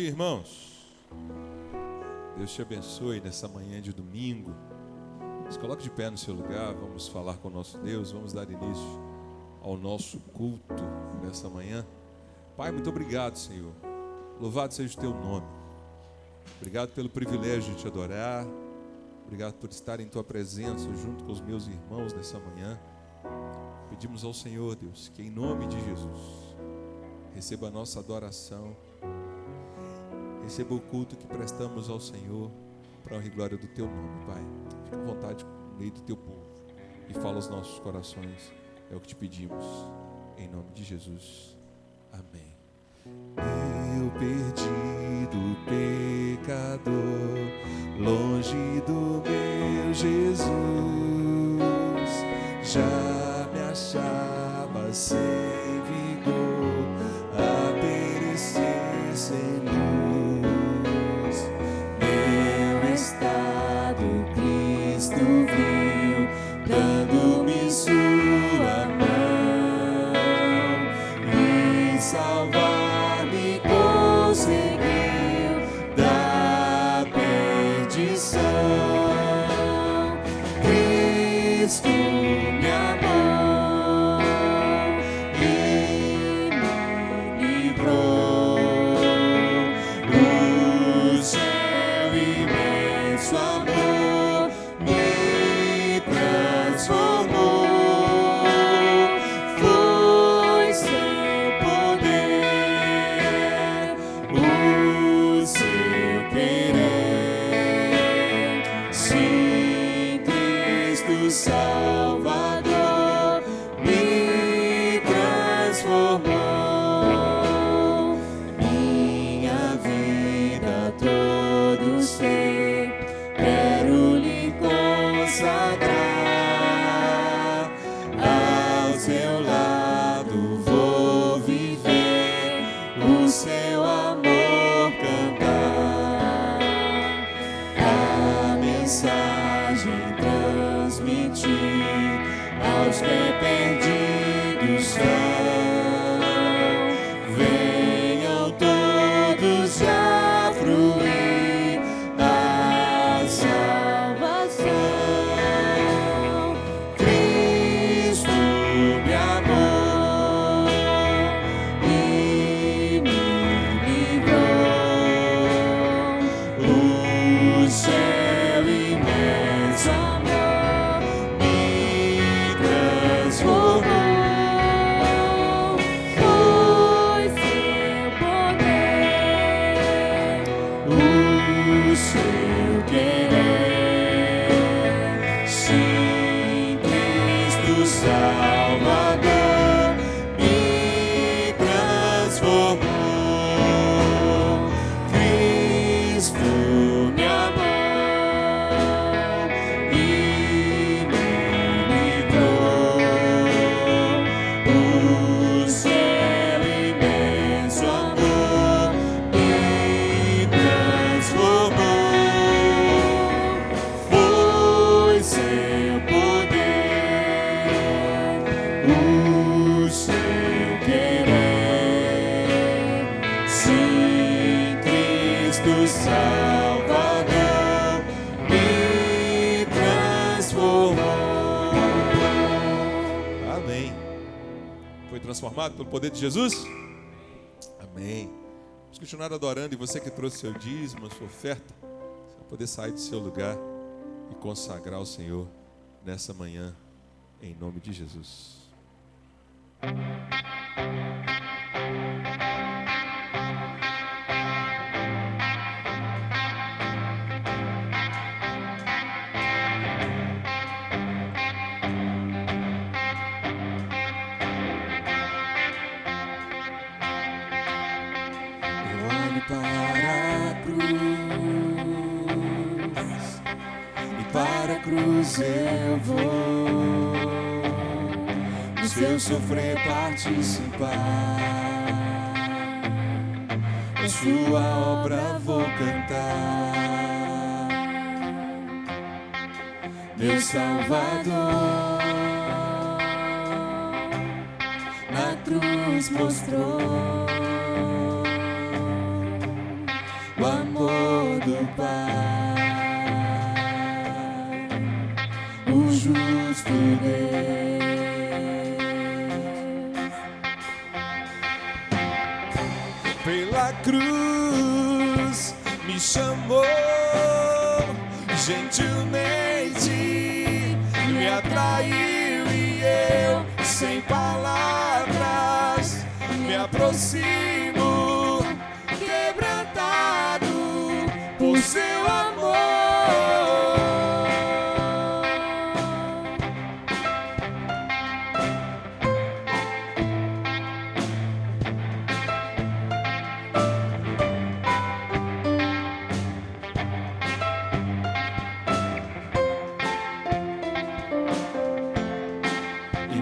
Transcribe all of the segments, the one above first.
dia, irmãos. Deus te abençoe nessa manhã de domingo. Se coloque de pé no seu lugar, vamos falar com o nosso Deus, vamos dar início ao nosso culto nessa manhã. Pai, muito obrigado, Senhor. Louvado seja o teu nome. Obrigado pelo privilégio de te adorar. Obrigado por estar em tua presença junto com os meus irmãos nessa manhã. Pedimos ao Senhor, Deus, que em nome de Jesus receba a nossa adoração, receba o culto que prestamos ao Senhor para a honra e glória do teu nome, Pai. Fica à vontade no meio do teu povo e fala aos nossos corações. É o que te pedimos, em nome de Jesus. Amém. Eu perdido, pecador, longe do meu Jesus, já me achava sem vigor, a perecer sem luz. Meu estado Cristo viu, dando-me sua mão, e salvar-me conseguiu da perdição. Cristo me amou e me livrou. O seu imenso amor me transformou. Foi seu poder, o seu querer. Sim, Cristo Salvador me transformou. Minha vida todo ser quero lhe consagrar. Ao seu lado vou viver, o seu amor cantar. A mensagem transmitir aos que perdidos são. Venham todos já fruir a salvação. Cristo me amou e me livrou. O seu imenso amor me transformou. Foi seu poder, o seu querer. Sim, Cristo Salvador me transformou. Cristo me amou e me livrou. O seu imenso amor me transformou. Foi seu poder, o seu querer. Sim, Cristo Salvador me transformou. Amém. Foi transformado pelo poder de Jesus? Amém. Vamos continuar adorando, e você que trouxe seu dízimo, a sua oferta, você vai poder sair do seu lugar e consagrar ao Senhor nessa manhã, em nome de Jesus. Eu olho para a cruz, e para a cruz eu vou, no seu sofrer participar, a sua obra vou cantar. Meu Salvador na cruz mostrou o amor do Pai, o justo Deus. Pela cruz me chamou, gentilmente me atraiu e eu, sem palavras, me aproximo, quebrantado por seu amor.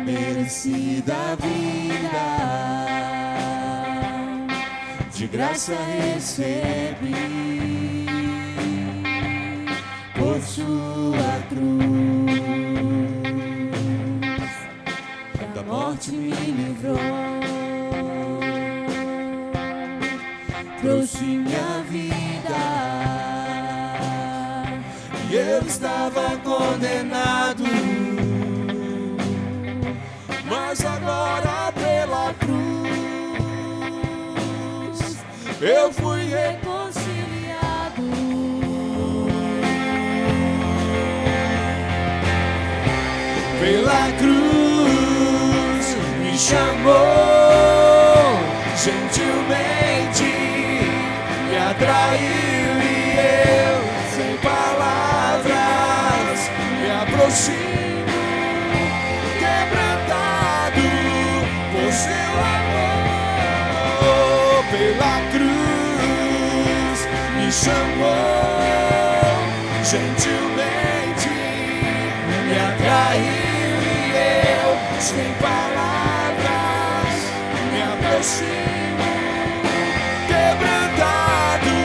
Merecida vida, de graça recebi, por sua cruz, da morte me livrou, trouxe minha vida, e eu estava condenado. Mas agora pela cruz eu fui reconciliado. Pela cruz me chamou, gentilmente me atraiu e eu, sem palavras, me aproximo, seu amor. Pela cruz me chamou, gentilmente me atraiu e eu, sem palavras, me aproximo, quebrantado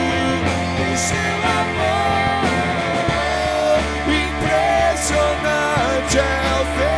por seu amor. Impressionante é o teu.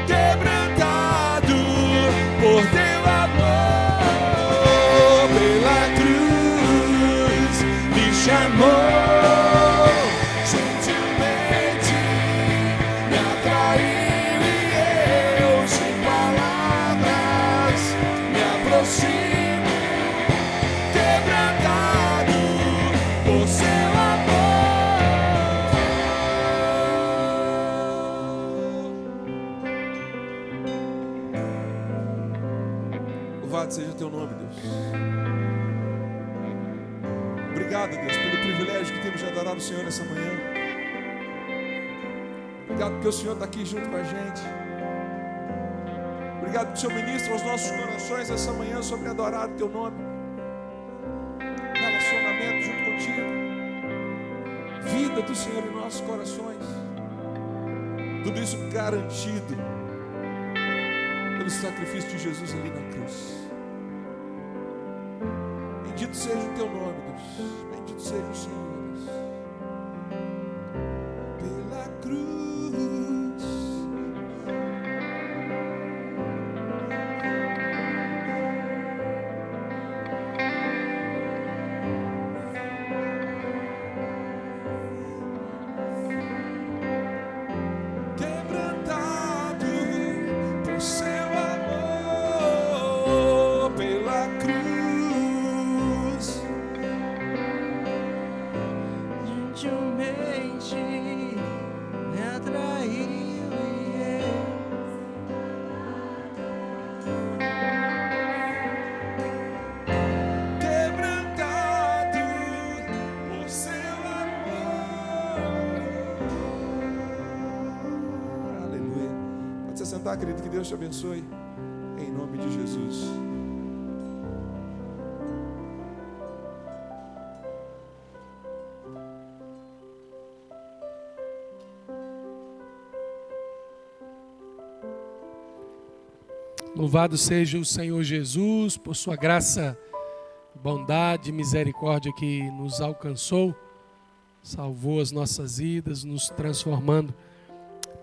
Quebrantado por teu amor. Pela cruz me chamou, gentilmente me atraiu e eu, sem palavras, me aproximo, quebrantado por seu amor. Louvado seja teu nome, Deus. Obrigado, Deus, pelo privilégio que temos de adorar o Senhor nessa manhã. Obrigado porque o Senhor está aqui junto com a gente. Obrigado que o Senhor ministra aos nossos corações essa manhã sobre adorar o teu nome. Relacionamento junto contigo. Vida do Senhor em nossos corações. Tudo isso garantido pelo sacrifício de Jesus ali na cruz. Bendito seja o teu nome, Deus. Bendito seja o Senhor, Deus. Pela cruz quebrantado por seu amor. Pela cruz se sentar, querido, que Deus te abençoe. Em nome de Jesus. Louvado seja o Senhor Jesus por sua graça, bondade e misericórdia que nos alcançou, salvou as nossas vidas, nos transformando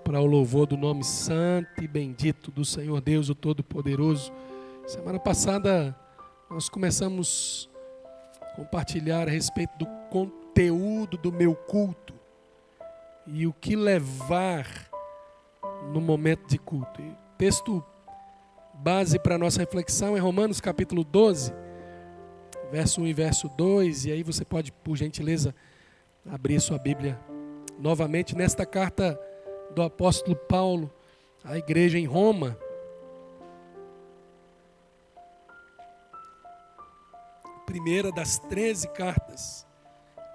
para o louvor do nome santo e bendito do Senhor Deus, o Todo-Poderoso. Semana passada nós começamos a compartilhar a respeito do conteúdo do meu culto e o que levar no momento de culto. E o texto base para a nossa reflexão é Romanos capítulo 12, verso 1 e verso 2, e aí você pode, por gentileza, abrir sua Bíblia novamente nesta carta do apóstolo Paulo à igreja em Roma. Primeira das 13 cartas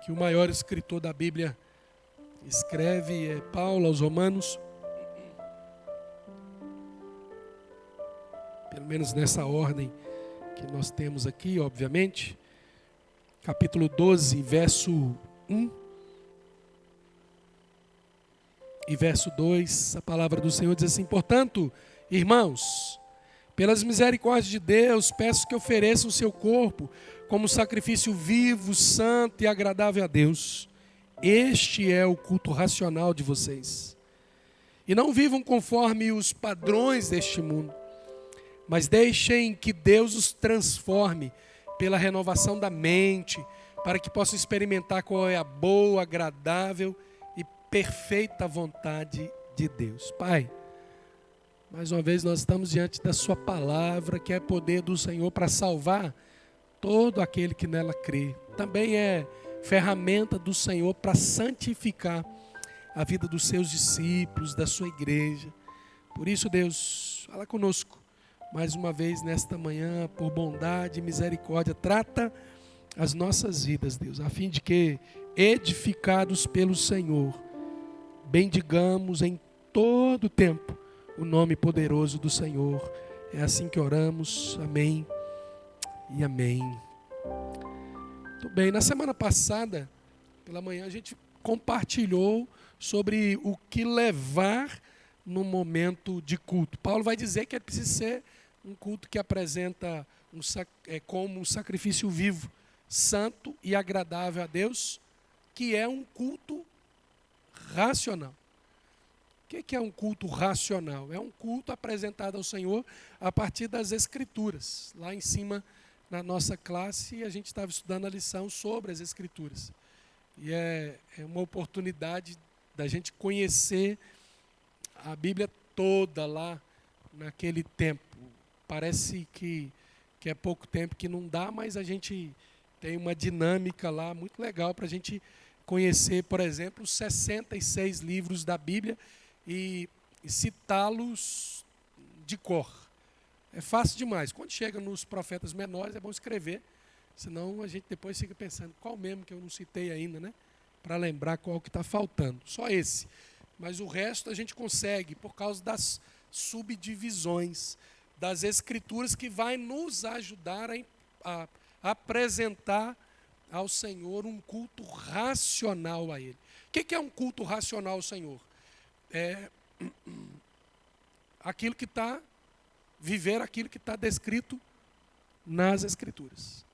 que o maior escritor da Bíblia escreve é Paulo aos Romanos. Pelo menos nessa ordem que nós temos aqui, obviamente. Capítulo 12, verso 1 e verso 2, a palavra do Senhor diz assim: portanto, irmãos, pelas misericórdias de Deus, peço que ofereçam o seu corpo como sacrifício vivo, santo e agradável a Deus. Este é o culto racional de vocês. E não vivam conforme os padrões deste mundo, mas deixem que Deus os transforme pela renovação da mente, para que possam experimentar qual é a boa, agradável e perfeita vontade de Deus. Pai, mais uma vez nós estamos diante da sua palavra, que é poder do Senhor para salvar todo aquele que nela crê. Também é ferramenta do Senhor para santificar a vida dos seus discípulos, da sua igreja. Por isso, Deus, fala conosco mais uma vez nesta manhã, por bondade e misericórdia, trata as nossas vidas, Deus, a fim de que, edificados pelo Senhor, bendigamos em todo tempo o nome poderoso do Senhor. É assim que oramos. Amém e amém. Muito bem, na semana passada, pela manhã, a gente compartilhou sobre o que levar no momento de culto. Paulo vai dizer que é preciso ser um culto que apresenta como um sacrifício vivo, santo e agradável a Deus, que é um culto racional. O que é um culto racional? É um culto apresentado ao Senhor a partir das Escrituras. Lá em cima, na nossa classe, a gente estava estudando a lição sobre as Escrituras. E é uma oportunidade da gente conhecer a Bíblia toda lá naquele tempo. Parece que é pouco tempo, que não dá, mas a gente tem uma dinâmica lá muito legal para a gente conhecer, por exemplo, os 66 livros da Bíblia e citá-los de cor. É fácil demais. Quando chega nos profetas menores, é bom escrever, senão a gente depois fica pensando qual mesmo que eu não citei ainda, né? Para lembrar qual que está faltando. Só esse. Mas o resto a gente consegue por causa das subdivisões das Escrituras, que vai nos ajudar a apresentar ao Senhor um culto racional a Ele. O que é um culto racional ao Senhor? É aquilo que está, viver aquilo que está descrito nas Escrituras.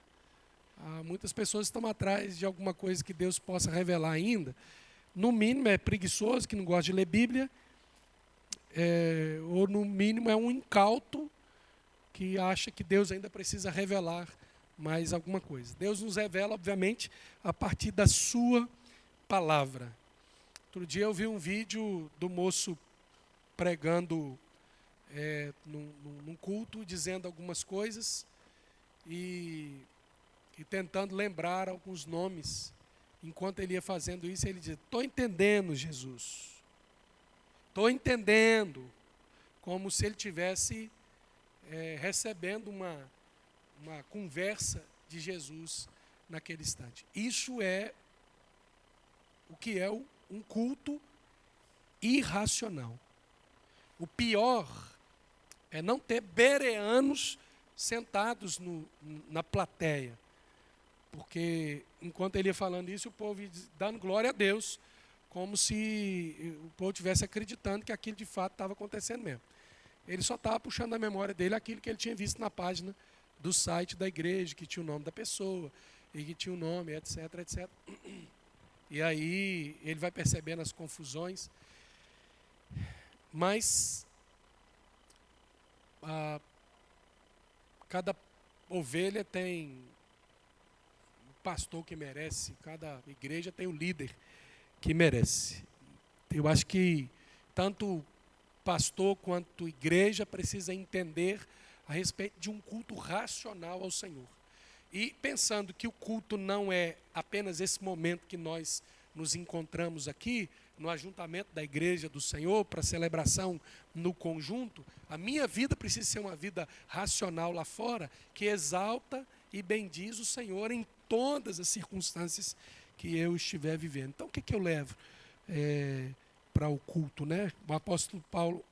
Muitas pessoas estão atrás de alguma coisa que Deus possa revelar ainda. No mínimo é preguiçoso, que não gosta de ler Bíblia, ou no mínimo é um incauto que acha que Deus ainda precisa revelar mais alguma coisa. Deus nos revela, obviamente, a partir da sua palavra. Outro dia eu vi um vídeo do moço pregando num culto, dizendo algumas coisas e tentando lembrar alguns nomes. Enquanto ele ia fazendo isso, ele dizia: estou entendendo, Jesus. Estou entendendo. Como se ele tivesse recebendo uma conversa de Jesus naquele instante. Isso é o que é um culto irracional. O pior é não ter bereanos sentados na plateia. Porque enquanto ele ia falando isso, o povo ia dando glória a Deus, como se o povo estivesse acreditando que aquilo de fato estava acontecendo mesmo. Ele só estava puxando da memória dele aquilo que ele tinha visto na página do site da igreja, que tinha o nome da pessoa, e que tinha o nome, etc, etc. E aí ele vai percebendo as confusões. Mas cada ovelha tem um pastor que merece, cada igreja tem um líder que merece. Eu acho que tanto pastor quanto igreja precisa entender a respeito de um culto racional ao Senhor. E pensando que o culto não é apenas esse momento que nós nos encontramos aqui, no ajuntamento da igreja do Senhor, para celebração no conjunto, a minha vida precisa ser uma vida racional lá fora, que exalta e bendiz o Senhor em todas as circunstâncias que eu estiver vivendo. Então, o que eu levo para o culto, né? O apóstolo Paulo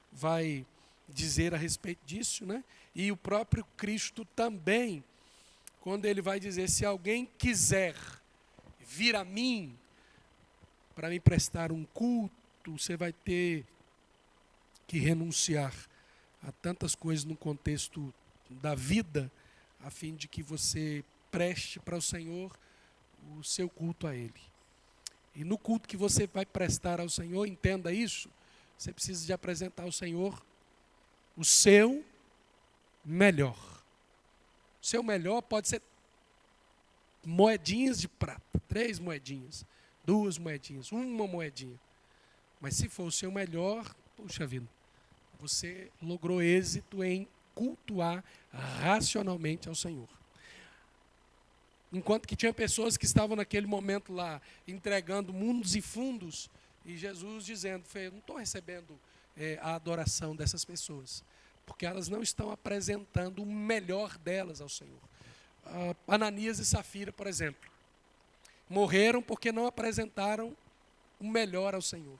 vai dizer a respeito disso, né? E o próprio Cristo também, quando ele vai dizer, se alguém quiser vir a mim para me prestar um culto, você vai ter que renunciar a tantas coisas no contexto da vida, a fim de que você preste para o Senhor o seu culto a Ele. E no culto que você vai prestar ao Senhor, entenda isso, você precisa de apresentar ao Senhor o seu melhor. O seu melhor pode ser moedinhas de prata, 3 moedinhas, 2 moedinhas, 1 moedinha. Mas se for o seu melhor, puxa vida, você logrou êxito em cultuar racionalmente ao Senhor. Enquanto que tinha pessoas que estavam naquele momento lá, entregando mundos e fundos, e Jesus dizendo, eu não estou recebendo a adoração dessas pessoas, porque elas não estão apresentando o melhor delas ao Senhor. Ananias e Safira, por exemplo, morreram porque não apresentaram o melhor ao Senhor.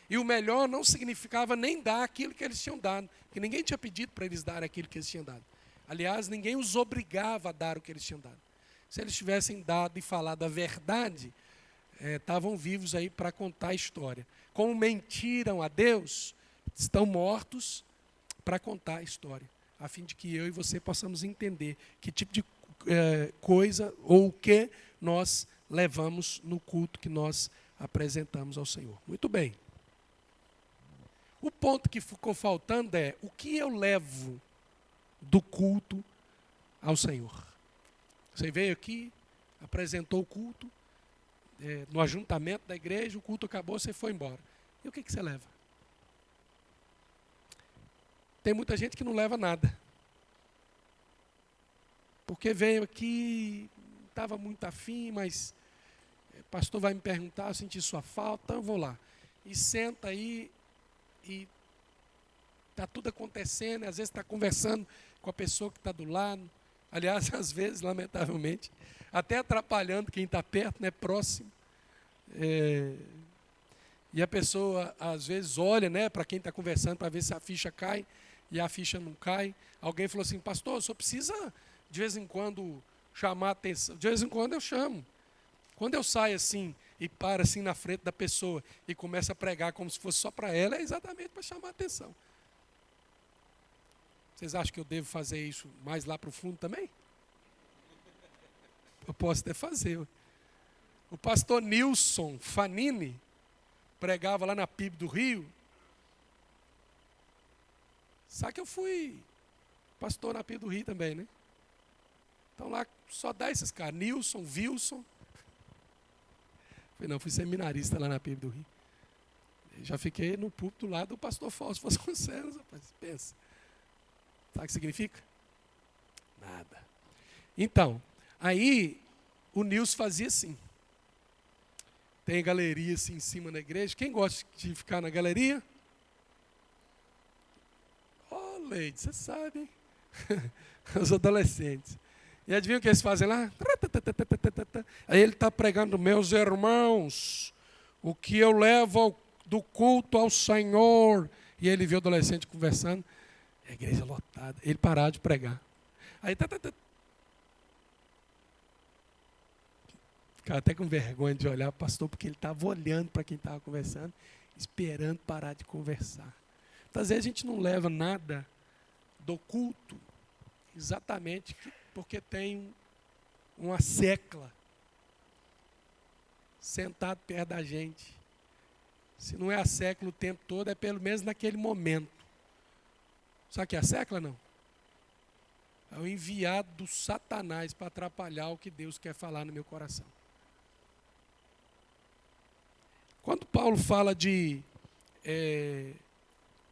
E o melhor não significava nem dar aquilo que eles tinham dado, porque ninguém tinha pedido para eles darem aquilo que eles tinham dado. Aliás, ninguém os obrigava a dar o que eles tinham dado. Se eles tivessem dado e falado a verdade, estavam vivos aí para contar a história. Como mentiram a Deus, estão mortos para contar a história, a fim de que eu e você possamos entender que tipo de coisa ou o que nós levamos no culto que nós apresentamos ao Senhor. Muito bem. O ponto que ficou faltando é o que eu levo do culto ao Senhor. Você veio aqui, apresentou o culto, no ajuntamento da igreja, o culto acabou, você foi embora. E o que você leva? Tem muita gente que não leva nada. Porque veio aqui, estava muito afim, mas o pastor vai me perguntar, eu senti sua falta, então eu vou lá. E senta aí, e está tudo acontecendo, às vezes está conversando com a pessoa que está do lado. Aliás, às vezes, lamentavelmente, até atrapalhando quem está perto, né, próximo. E a pessoa, às vezes, olha, né, para quem está conversando, para ver se a ficha cai, e a ficha não cai. Alguém falou assim, pastor, só precisa, de vez em quando, chamar a atenção. De vez em quando eu chamo. Quando eu saio assim, e paro assim na frente da pessoa, e começo a pregar como se fosse só para ela, é exatamente para chamar a atenção. Vocês acham que eu devo fazer isso mais lá para o fundo também? Eu posso até fazer. O pastor Nilson Fanini pregava lá na PIB do Rio. Sabe que eu fui pastor na PIB do Rio também, né? Então lá só dá esses caras, Nilson, Wilson. Fui seminarista lá na PIB do Rio. Já fiquei no púlpito lá do pastor Fausto Vasconcelos, rapaz, pensa. Sabe o que significa? Nada. Então, aí o Nilson fazia assim. Tem galeria assim em cima da igreja. Quem gosta de ficar na galeria? Leide, você sabe, hein? Os adolescentes. E adivinha o que eles fazem lá? Aí ele está pregando, meus irmãos, o que eu levo do culto ao Senhor e ele viu o adolescente conversando, a igreja lotada, ele parava de pregar. Aí ficava até com vergonha de olhar para o pastor, porque ele estava olhando para quem estava conversando, esperando parar de conversar. Então, às vezes a gente não leva nada do culto, exatamente porque tem uma secla sentado perto da gente. Se não é a secla o tempo todo, é pelo menos naquele momento. Sabe o que é a secla, não? É o enviado do Satanás para atrapalhar o que Deus quer falar no meu coração. Quando Paulo fala de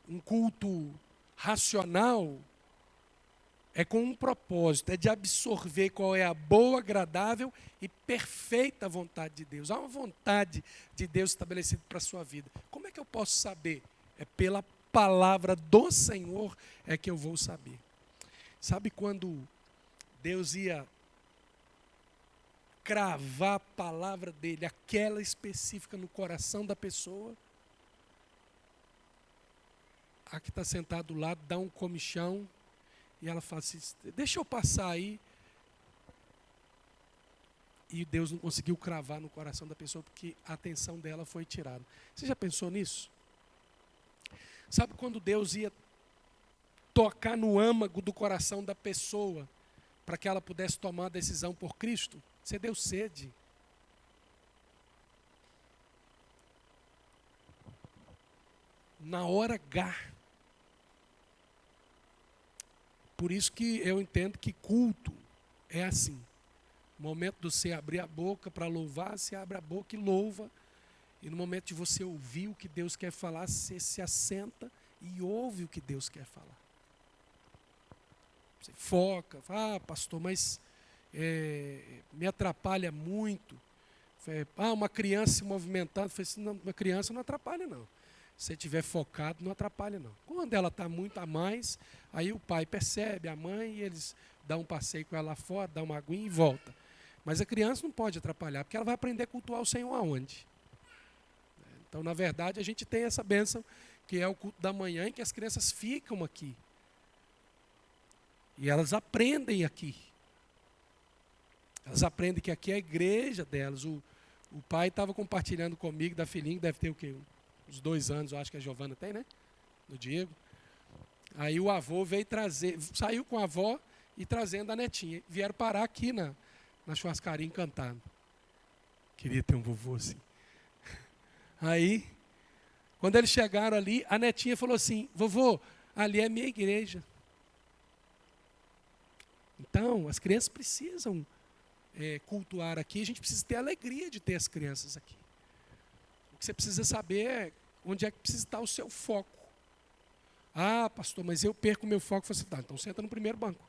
um culto racional, é com um propósito, é de absorver qual é a boa, agradável e perfeita vontade de Deus. Há uma vontade de Deus estabelecida para a sua vida. Como é que eu posso saber? É pela palavra do Senhor é que eu vou saber. Sabe quando Deus ia cravar a palavra dele, aquela específica no coração da pessoa? A que está sentado do lado dá um comichão e ela fala assim, deixa eu passar aí. E Deus não conseguiu cravar no coração da pessoa porque a atenção dela foi tirada. Você já pensou nisso? Sabe quando Deus ia tocar no âmago do coração da pessoa para que ela pudesse tomar a decisão por Cristo? Você deu sede. Na hora H. Por isso que eu entendo que culto é assim. No momento de você abrir a boca para louvar, você abre a boca e louva. E no momento de você ouvir o que Deus quer falar, você se assenta e ouve o que Deus quer falar. Você foca, fala, pastor, mas me atrapalha muito. Uma criança se movimentando. Eu falei assim, não, uma criança não atrapalha, não. Se você estiver focado, não atrapalha, não. Quando ela está muito a mais, aí o pai percebe, a mãe, e eles dão um passeio com ela lá fora, dão uma aguinha e volta. Mas a criança não pode atrapalhar, porque ela vai aprender a cultuar o Senhor aonde? Então, na verdade, a gente tem essa bênção, que é o culto da manhã, em que as crianças ficam aqui. E elas aprendem aqui. Elas aprendem que aqui é a igreja delas. O pai estava compartilhando comigo da filhinha, que deve ter o quê? Uns 2 anos, eu acho que a Giovana tem, né? Do Diego. Aí o avô veio trazer, saiu com a avó e trazendo a netinha. Vieram parar aqui na churrascaria encantado. Queria ter um vovô assim. Aí, quando eles chegaram ali, a netinha falou assim, vovô, ali é minha igreja. Então, as crianças precisam cultuar aqui, a gente precisa ter alegria de ter as crianças aqui. O que você precisa saber é onde é que precisa estar o seu foco. Ah, pastor, mas eu perco o meu foco. Você tá, então senta no primeiro banco.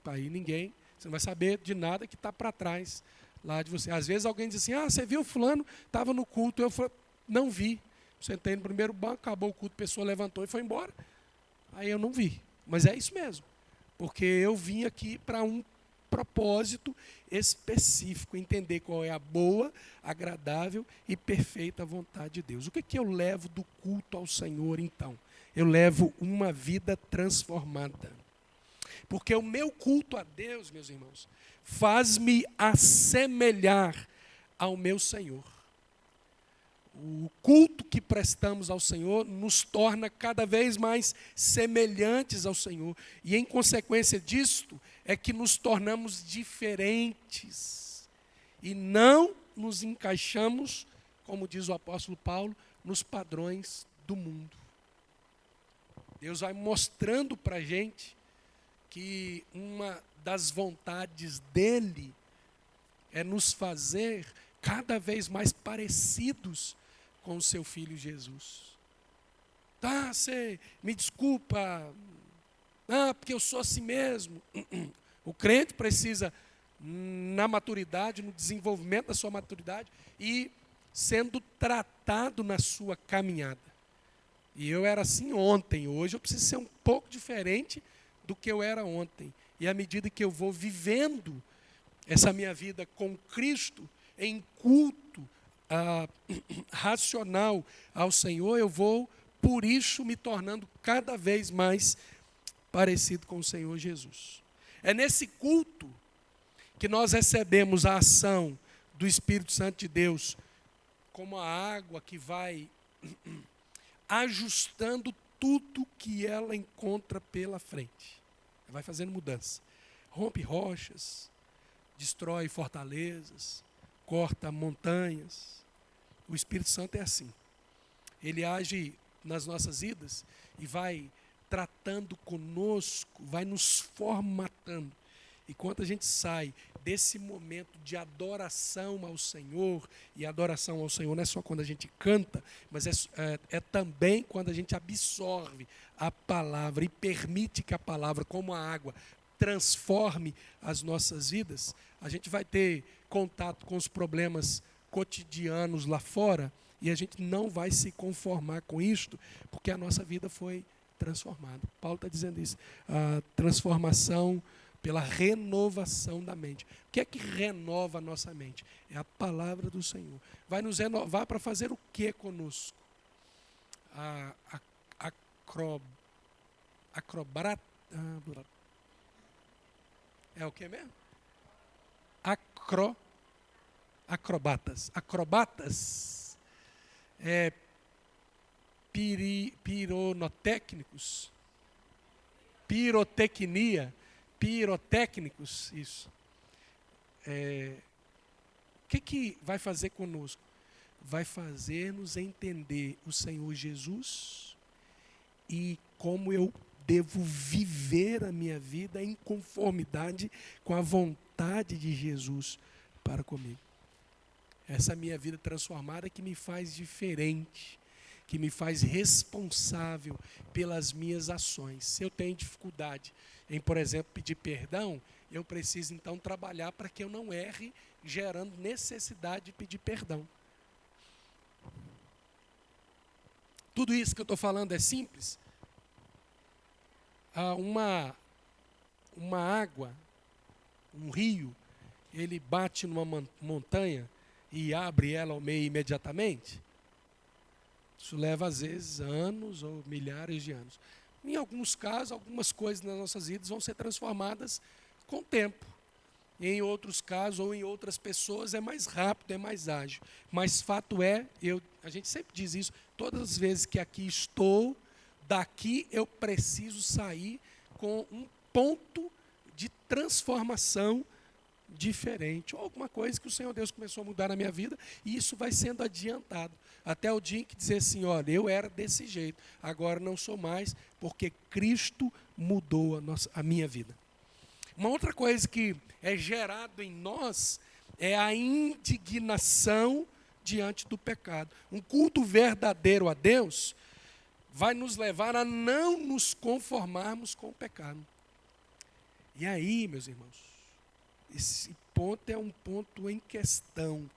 Aí ninguém, você não vai saber de nada que está para trás lá de você. Às vezes alguém diz assim, você viu fulano, estava no culto. Eu falei, não vi. Sentei no primeiro banco, acabou o culto, a pessoa levantou e foi embora. Aí eu não vi. Mas é isso mesmo. Porque eu vim aqui para um propósito específico, entender qual é a boa, agradável e perfeita vontade de Deus. O que eu levo do culto ao Senhor, então? Eu levo uma vida transformada. Porque o meu culto a Deus, meus irmãos, faz-me assemelhar ao meu Senhor. O culto que prestamos ao Senhor nos torna cada vez mais semelhantes ao Senhor. E em consequência disto, é que nos tornamos diferentes. E não nos encaixamos, como diz o apóstolo Paulo, nos padrões do mundo. Deus vai mostrando para a gente que uma das vontades dele é nos fazer cada vez mais parecidos com o seu Filho Jesus. Tá, você me desculpa, porque eu sou assim mesmo. O crente precisa, na maturidade, no desenvolvimento da sua maturidade, e sendo tratado na sua caminhada. E eu era assim ontem, hoje eu preciso ser um pouco diferente do que eu era ontem. E à medida que eu vou vivendo essa minha vida com Cristo, em culto, racional ao Senhor, eu vou, por isso, me tornando cada vez mais parecido com o Senhor Jesus. É nesse culto que nós recebemos a ação do Espírito Santo de Deus, como a água que vai ajustando tudo que ela encontra pela frente. Vai fazendo mudança. Rompe rochas, destrói fortalezas, corta montanhas. O Espírito Santo é assim. Ele age nas nossas vidas e vai tratando conosco, vai nos formatando. E quando a gente sai desse momento de adoração ao Senhor, e adoração ao Senhor não é só quando a gente canta, mas é também quando a gente absorve a palavra e permite que a palavra, como a água, transforme as nossas vidas, a gente vai ter contato com os problemas cotidianos lá fora e a gente não vai se conformar com isto, porque a nossa vida foi transformada. Paulo está dizendo isso, a transformação pela renovação da mente. O que é que renova a nossa mente? É a palavra do Senhor. Vai nos renovar para fazer o que conosco? É o que mesmo? Acrobatas. Acrobatas é pironotécnicos, pirotecnia, pirotécnicos, isso. O que vai fazer conosco? Vai fazer-nos entender o Senhor Jesus e como eu devo viver a minha vida em conformidade com a vontade de Jesus para comigo. Essa minha vida transformada que me faz diferente, que me faz responsável pelas minhas ações. Se eu tenho dificuldade em, por exemplo, pedir perdão, eu preciso então trabalhar para que eu não erre, gerando necessidade de pedir perdão. Tudo isso que eu estou falando é simples? Uma água, um rio, ele bate numa montanha e abre ela ao meio imediatamente? Isso leva, às vezes, anos ou milhares de anos. Em alguns casos, algumas coisas nas nossas vidas vão ser transformadas com o tempo. Em outros casos, ou em outras pessoas, é mais rápido, é mais ágil. Mas fato é, a gente sempre diz isso, todas as vezes que aqui estou, daqui eu preciso sair com um ponto de transformação diferente, ou alguma coisa que o Senhor Deus começou a mudar na minha vida, e isso vai sendo adiantado, até o dia em que dizer assim, olha, eu era desse jeito, agora não sou mais, porque Cristo mudou a minha vida. Uma outra coisa que é gerado em nós é a indignação diante do pecado. Um culto verdadeiro a Deus vai nos levar a não nos conformarmos com o pecado. E aí, meus irmãos, esse ponto é um ponto em questão.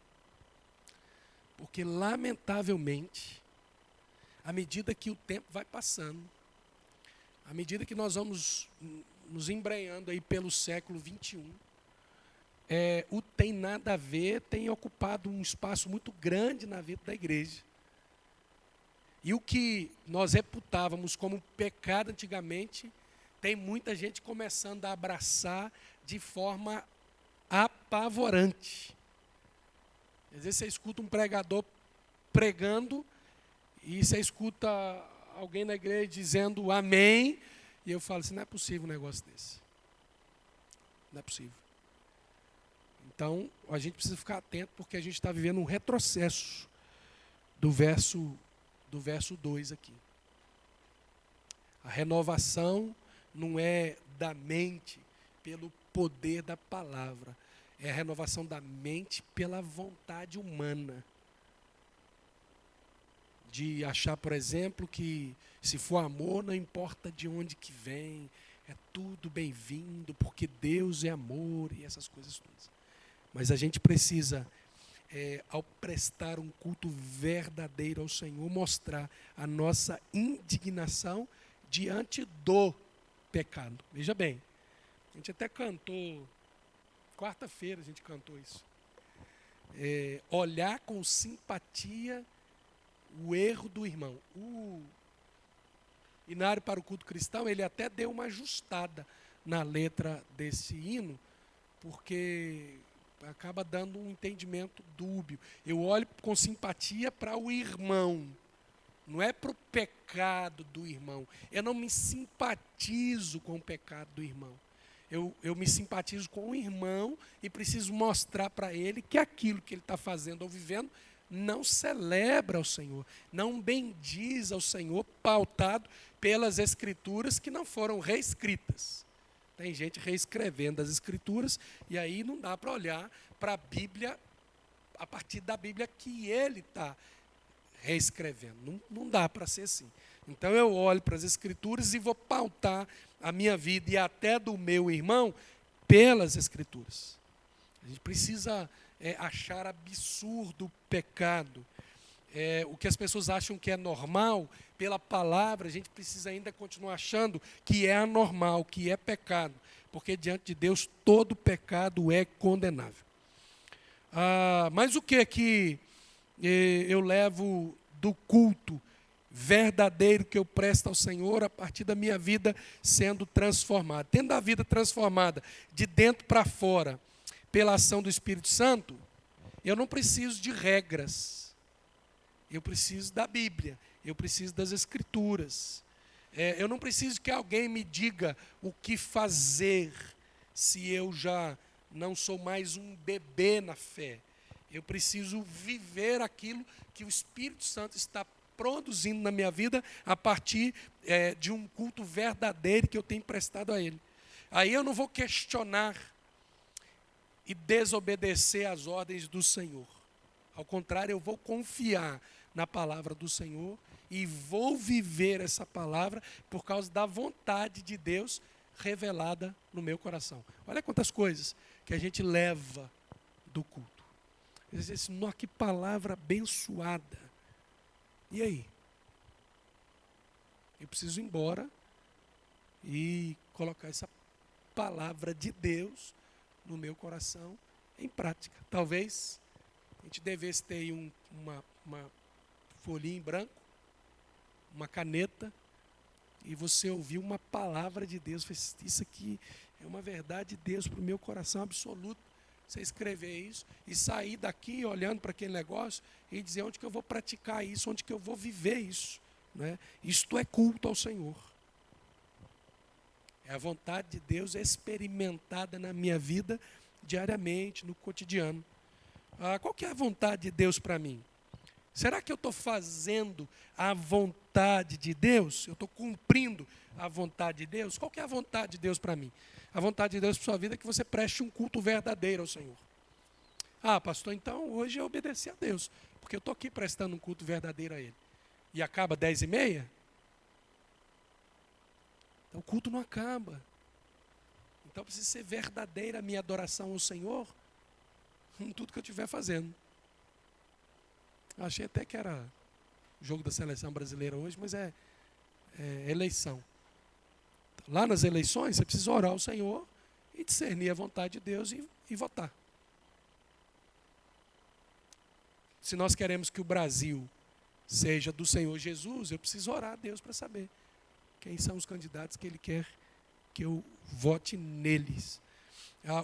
Porque, lamentavelmente, à medida que o tempo vai passando, à medida que nós vamos nos embrenhando aí pelo século XXI, o tem nada a ver tem ocupado um espaço muito grande na vida da igreja. E o que nós reputávamos como pecado antigamente, tem muita gente começando a abraçar de forma apavorante. Às vezes você escuta um pregador pregando e você escuta alguém na igreja dizendo amém, e eu falo assim, não é possível um negócio desse. Não é possível. Então, a gente precisa ficar atento porque a gente está vivendo um retrocesso do verso 2 aqui. A renovação não é da mente pelo poder da palavra, é a renovação da mente pela vontade humana. De achar, por exemplo, que se for amor, não importa de onde que vem, é tudo bem-vindo, porque Deus é amor e essas coisas todas. Mas a gente precisa, ao prestar um culto verdadeiro ao Senhor, mostrar a nossa indignação diante do pecado. Veja bem, a gente até cantou, quarta-feira a gente cantou isso. olhar com simpatia o erro do irmão. O Inário para o Culto Cristão, ele até deu uma ajustada na letra desse hino, porque acaba dando um entendimento dúbio. Eu olho com simpatia para o irmão, não é para o pecado do irmão. Eu não me simpatizo com o pecado do irmão. Eu me simpatizo com o irmão e preciso mostrar para ele que aquilo que ele está fazendo ou vivendo não celebra ao Senhor, não bendiz ao Senhor, pautado pelas Escrituras que não foram reescritas. Tem gente reescrevendo as Escrituras e aí não dá para olhar para a Bíblia a partir da Bíblia que ele está reescrevendo. Não dá para ser assim. Então eu olho para as Escrituras e vou pautar a minha vida e até do meu irmão pelas Escrituras. A gente precisa achar absurdo o pecado. O que as pessoas acham que é normal, pela palavra, a gente precisa ainda continuar achando que é anormal, que é pecado. Porque diante de Deus todo pecado é condenável. Mas o que é que eu levo do culto verdadeiro que eu presto ao Senhor a partir da minha vida sendo transformada? Tendo a vida transformada de dentro para fora, pela ação do Espírito Santo, eu não preciso de regras. Eu preciso da Bíblia, eu preciso das Escrituras. Eu não preciso que alguém me diga o que fazer, se eu já não sou mais um bebê na fé. Eu preciso viver aquilo que o Espírito Santo está produzindo na minha vida a partir de um culto verdadeiro que eu tenho prestado a Ele. Aí eu não vou questionar e desobedecer às ordens do Senhor. Ao contrário, eu vou confiar na palavra do Senhor e vou viver essa palavra por causa da vontade de Deus revelada no meu coração. Olha quantas coisas que a gente leva do culto. Ele diz assim, que palavra abençoada. E aí? Eu preciso ir embora e colocar essa palavra de Deus no meu coração em prática. Talvez a gente devesse ter aí uma folhinha em branco, uma caneta, e você ouvir uma palavra de Deus. Isso aqui é uma verdade de Deus para o meu coração absoluto. Você escrever isso e sair daqui olhando para aquele negócio e dizer onde que eu vou praticar isso, onde que eu vou viver isso. Né? Isto é culto ao Senhor. É a vontade de Deus experimentada na minha vida diariamente, no cotidiano. Qual que é a vontade de Deus para mim? Será que eu estou fazendo a vontade de Deus? Eu estou cumprindo a vontade de Deus? Qual que é a vontade de Deus para mim? A vontade de Deus para a sua vida é que você preste um culto verdadeiro ao Senhor. Pastor, então hoje eu obedeci a Deus, porque eu estou aqui prestando um culto verdadeiro a Ele. E acaba 10h30? Então o culto não acaba. Então precisa ser verdadeira a minha adoração ao Senhor em tudo que eu estiver fazendo. Achei até que era jogo da seleção brasileira hoje, mas é eleição. Lá nas eleições, você precisa orar ao Senhor e discernir a vontade de Deus e votar. Se nós queremos que o Brasil seja do Senhor Jesus, eu preciso orar a Deus para saber quem são os candidatos que Ele quer que eu vote neles.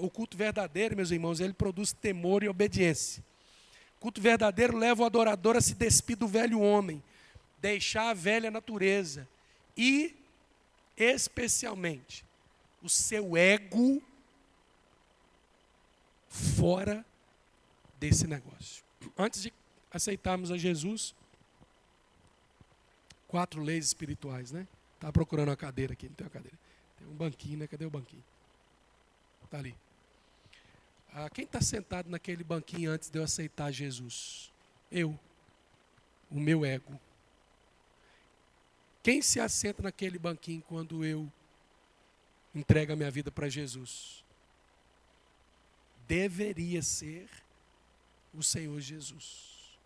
O culto verdadeiro, meus irmãos, ele produz temor e obediência. O culto verdadeiro leva o adorador a se despir do velho homem, deixar a velha natureza e, especialmente, o seu ego fora desse negócio. Antes de aceitarmos a Jesus, 4 leis espirituais, né? Estava procurando uma cadeira aqui, não tem uma cadeira. Tem um banquinho, né? Cadê o banquinho? Está ali. Quem está sentado naquele banquinho antes de eu aceitar Jesus? Eu. O meu ego. Quem se assenta naquele banquinho quando eu entrego a minha vida para Jesus? Deveria ser o Senhor Jesus.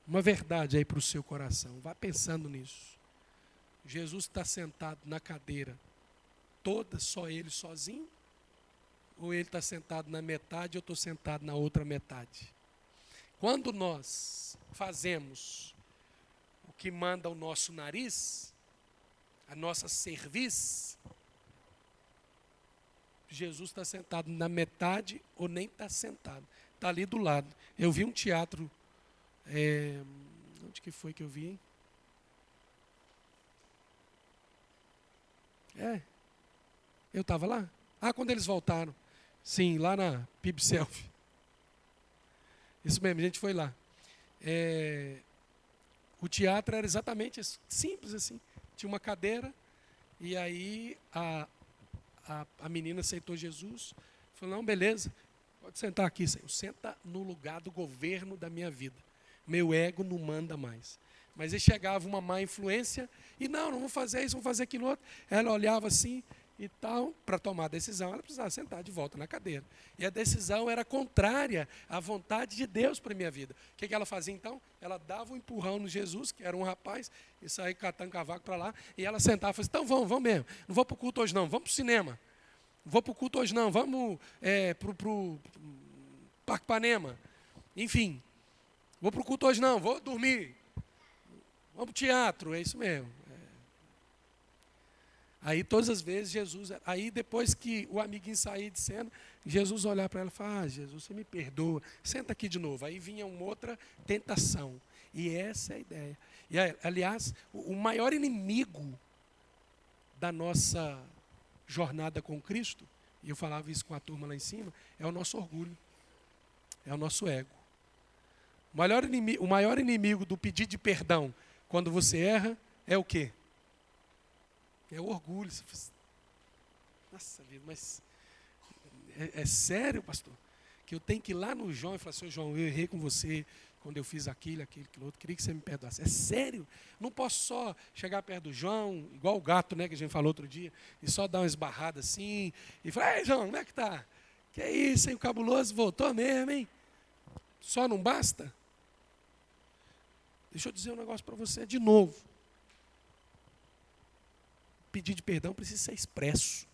Uma verdade aí para o seu coração. Vá pensando nisso. Jesus está sentado na cadeira toda, só Ele sozinho? Ou Ele está sentado na metade e eu estou sentado na outra metade? Quando nós fazemos o que manda o nosso nariz, a nossa cerviz, Jesus está sentado na metade ou nem está sentado. Está ali do lado. Eu vi um teatro. Onde que foi que eu vi, hein? Eu estava lá. Quando eles voltaram. Sim, lá na PIB Selfie. Isso mesmo, a gente foi lá. O teatro era exatamente simples assim. Tinha uma cadeira e aí a menina aceitou Jesus. Falou, não, beleza, pode sentar aqui, Senhor. Senta no lugar do governo da minha vida. Meu ego não manda mais. Mas aí chegava uma má influência e não vou fazer isso, vou fazer aquilo outro. Ela olhava assim e tal, para tomar a decisão, ela precisava sentar de volta na cadeira. E a decisão era contrária à vontade de Deus para a minha vida. O que ela fazia então? Ela dava um empurrão no Jesus, que era um rapaz, e saía catando cavaco para lá, e ela sentava e falava assim, então vamos mesmo. Não vou para o culto hoje não, vamos para o cinema. Não vou para o culto hoje não, vamos para o Parque Ipanema. Enfim, vou para o culto hoje não, vou dormir. Vamos para o teatro, é isso mesmo. Aí todas as vezes Jesus, aí depois que o amiguinho saía de cena, Jesus olhava para ela e falava, Jesus, você me perdoa, senta aqui de novo. Aí vinha uma outra tentação. E essa é a ideia. E aliás, o maior inimigo da nossa jornada com Cristo, e eu falava isso com a turma lá em cima, é o nosso orgulho, é o nosso ego. O maior inimigo do pedido de perdão quando você erra é o quê? É o orgulho. Nossa vida, mas é sério, pastor? Que eu tenho que ir lá no João e falar, seu João, eu errei com você quando eu fiz aquilo, outro, queria que você me perdoasse. É sério? Não posso só chegar perto do João, igual o gato, né, que a gente falou outro dia, e só dar uma esbarrada assim, e falar, ei, João, como é que tá? Que é isso, hein? O cabuloso voltou mesmo, hein? Só não basta? Deixa eu dizer um negócio para você de novo. Pedir de perdão precisa ser expresso.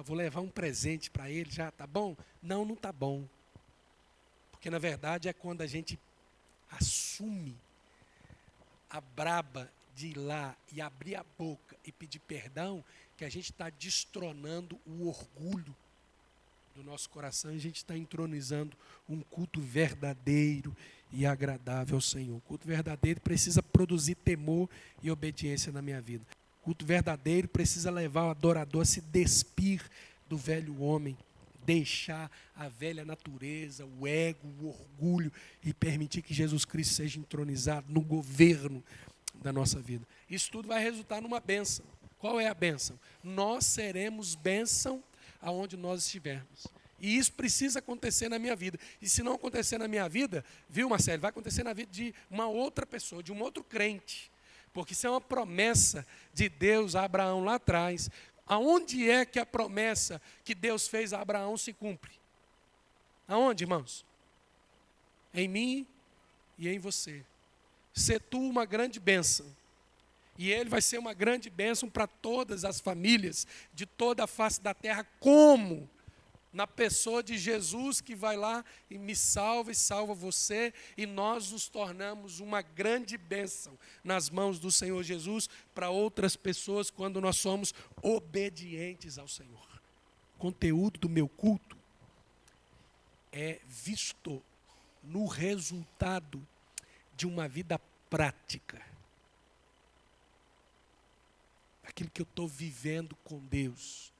Vou levar um presente para ele, já está bom? Não está bom. Porque, na verdade, é quando a gente assume a braba de ir lá e abrir a boca e pedir perdão, que a gente está destronando o orgulho do nosso coração e a gente está entronizando um culto verdadeiro e agradável ao Senhor. O culto verdadeiro precisa produzir temor e obediência na minha vida. O culto verdadeiro precisa levar o adorador a se despir do velho homem, deixar a velha natureza, o ego, o orgulho e permitir que Jesus Cristo seja entronizado no governo da nossa vida. Isso tudo vai resultar numa bênção. Qual é a bênção? Nós seremos bênção aonde nós estivermos. E isso precisa acontecer na minha vida. E se não acontecer na minha vida, viu, Marcelo, vai acontecer na vida de uma outra pessoa, de um outro crente. Porque isso é uma promessa de Deus a Abraão lá atrás. Aonde é que a promessa que Deus fez a Abraão se cumpre? Aonde, irmãos? Em mim e em você. Ser tu uma grande bênção. E ele vai ser uma grande bênção para todas as famílias de toda a face da terra. Como? Na pessoa de Jesus que vai lá e me salva e salva você. E nós nos tornamos uma grande bênção nas mãos do Senhor Jesus para outras pessoas quando nós somos obedientes ao Senhor. O conteúdo do meu culto é visto no resultado de uma vida prática. Aquilo que eu estou vivendo com Deus,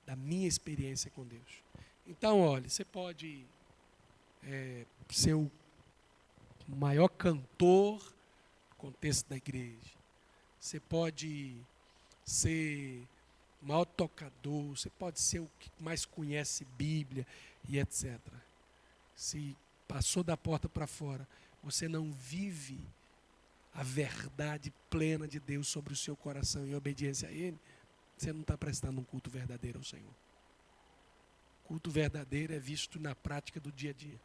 da minha experiência com Deus. Então, olha, você pode ser o maior cantor no contexto da igreja. Você pode ser o maior tocador, você pode ser o que mais conhece Bíblia e etc. Se passou da porta para fora, você não vive a verdade plena de Deus sobre o seu coração em obediência a Ele, você não está prestando um culto verdadeiro ao Senhor. O culto verdadeiro é visto na prática do dia a dia.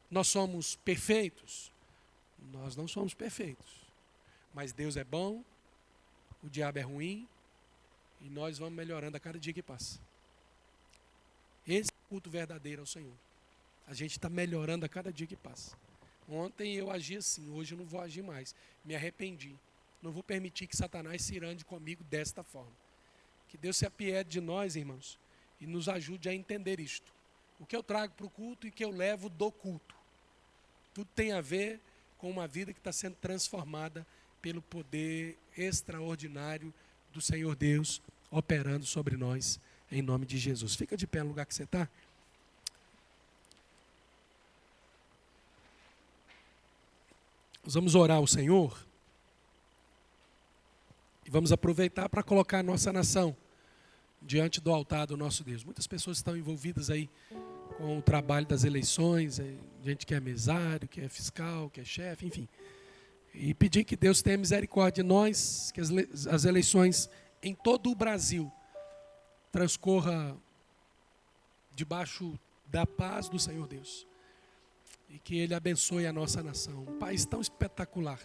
Nós somos perfeitos? Nós não somos perfeitos. Mas Deus é bom, o diabo é ruim, e nós vamos melhorando a cada dia que passa. Esse é o culto verdadeiro ao Senhor. A gente está melhorando a cada dia que passa. Ontem eu agi assim, hoje eu não vou agir mais. Me arrependi. Não vou permitir que Satanás se irande comigo desta forma. Que Deus se apiede de nós, irmãos, e nos ajude a entender isto. O que eu trago para o culto e o que eu levo do culto. Tudo tem a ver com uma vida que está sendo transformada pelo poder extraordinário do Senhor Deus operando sobre nós, em nome de Jesus. Fica de pé no lugar que você está. Nós vamos orar ao Senhor e vamos aproveitar para colocar a nossa nação diante do altar do nosso Deus. Muitas pessoas estão envolvidas aí com o trabalho das eleições, gente que é mesário, que é fiscal, que é chefe, enfim. E pedir que Deus tenha misericórdia de nós, que as eleições em todo o Brasil transcorra debaixo da paz do Senhor Deus. E que Ele abençoe a nossa nação. Um país tão espetacular.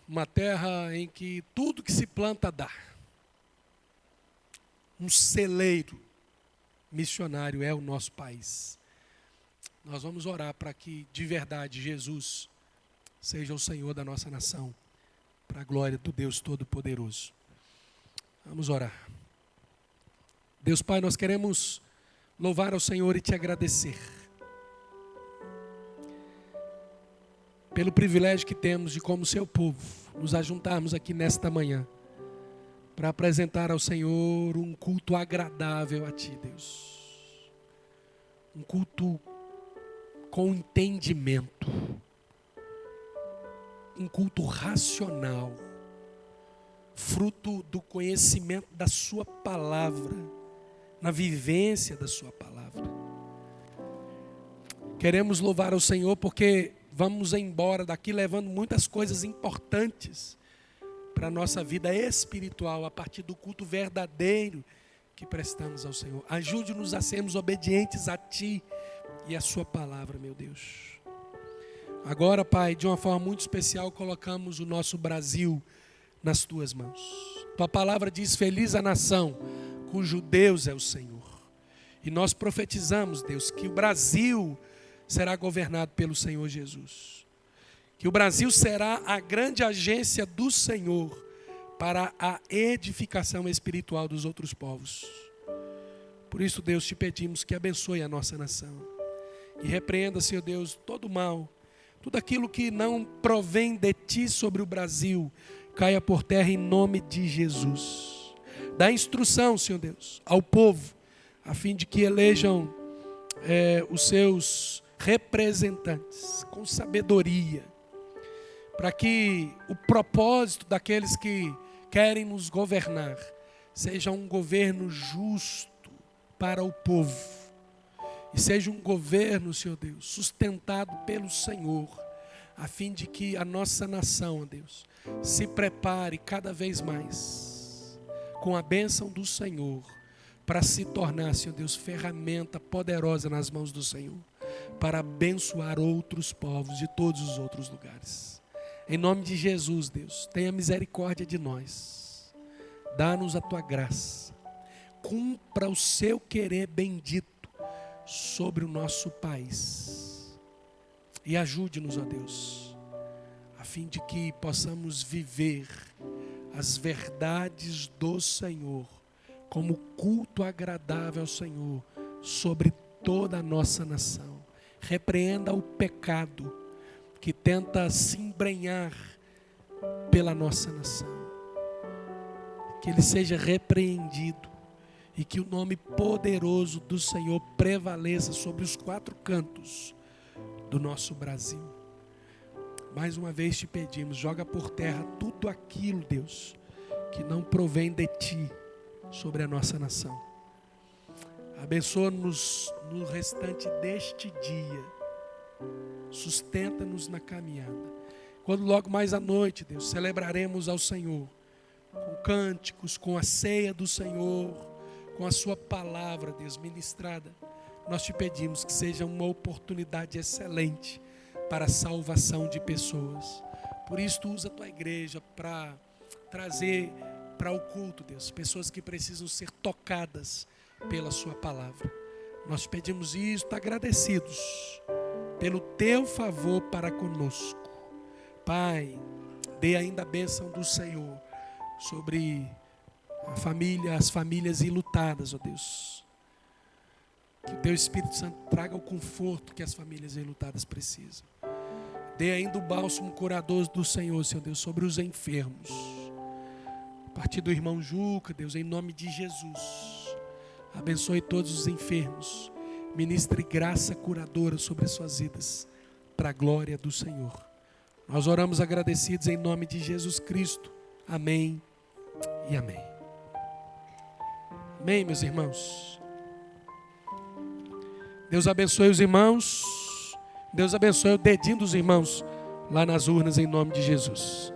Uma terra em que tudo que se planta dá. Um celeiro missionário é o nosso país. Nós vamos orar para que, de verdade, Jesus seja o Senhor da nossa nação, para a glória do Deus Todo-Poderoso. Vamos orar. Deus Pai, nós queremos louvar ao Senhor e te agradecer pelo privilégio que temos de, como seu povo, nos ajuntarmos aqui nesta manhã para apresentar ao Senhor um culto agradável a Ti, Deus. Um culto com entendimento. Um culto racional. Fruto do conhecimento da Sua palavra. Na vivência da Sua palavra. Queremos louvar ao Senhor porque vamos embora daqui levando muitas coisas importantes para a nossa vida espiritual, a partir do culto verdadeiro que prestamos ao Senhor. Ajude-nos a sermos obedientes a Ti e a Sua palavra, meu Deus. Agora, Pai, de uma forma muito especial, colocamos o nosso Brasil nas Tuas mãos. Tua palavra diz: feliz a nação cujo Deus é o Senhor. E nós profetizamos, Deus, que o Brasil será governado pelo Senhor Jesus. Que o Brasil será a grande agência do Senhor para a edificação espiritual dos outros povos. Por isso, Deus, te pedimos que abençoe a nossa nação. E repreenda, Senhor Deus, todo o mal, tudo aquilo que não provém de Ti sobre o Brasil, caia por terra em nome de Jesus. Dá instrução, Senhor Deus, ao povo, a fim de que elejam os seus representantes com sabedoria, para que o propósito daqueles que querem nos governar seja um governo justo para o povo, e seja um governo, Senhor Deus, sustentado pelo Senhor, a fim de que a nossa nação, ó Deus, se prepare cada vez mais com a bênção do Senhor para se tornar, Senhor Deus, ferramenta poderosa nas mãos do Senhor, para abençoar outros povos de todos os outros lugares. Em nome de Jesus, Deus, tenha misericórdia de nós. Dá-nos a Tua graça. Cumpra o Seu querer bendito sobre o nosso país. E ajude-nos, ó Deus, a fim de que possamos viver as verdades do Senhor como culto agradável ao Senhor sobre toda a nossa nação. Repreenda o pecado que tenta se embrenhar pela nossa nação. Que ele seja repreendido e que o nome poderoso do Senhor prevaleça sobre os quatro cantos do nosso Brasil. Mais uma vez te pedimos, joga por terra tudo aquilo, Deus, que não provém de Ti sobre a nossa nação. Abençoa-nos no restante deste dia. Sustenta-nos na caminhada. Quando logo mais à noite, Deus, celebraremos ao Senhor com cânticos, com a ceia do Senhor, com a Sua palavra, Deus, ministrada. Nós te pedimos que seja uma oportunidade excelente para a salvação de pessoas. Por isso, tu usa a Tua igreja para trazer para o culto, Deus, pessoas que precisam ser tocadas pela sua palavra. Nós pedimos isto agradecidos pelo teu favor para conosco. Pai, dê ainda a bênção do Senhor sobre as famílias enlutadas, ó Deus. Que o teu Espírito Santo traga o conforto que as famílias enlutadas precisam. Dê ainda o bálsamo curador do Senhor, Senhor Deus, sobre os enfermos. A partir do irmão Juca, Deus, em nome de Jesus, abençoe todos os enfermos. Ministre graça curadora sobre as suas vidas, para a glória do Senhor. Nós oramos agradecidos em nome de Jesus Cristo. Amém e amém. Amém, meus irmãos. Deus abençoe os irmãos. Deus abençoe o dedinho dos irmãos lá nas urnas em nome de Jesus.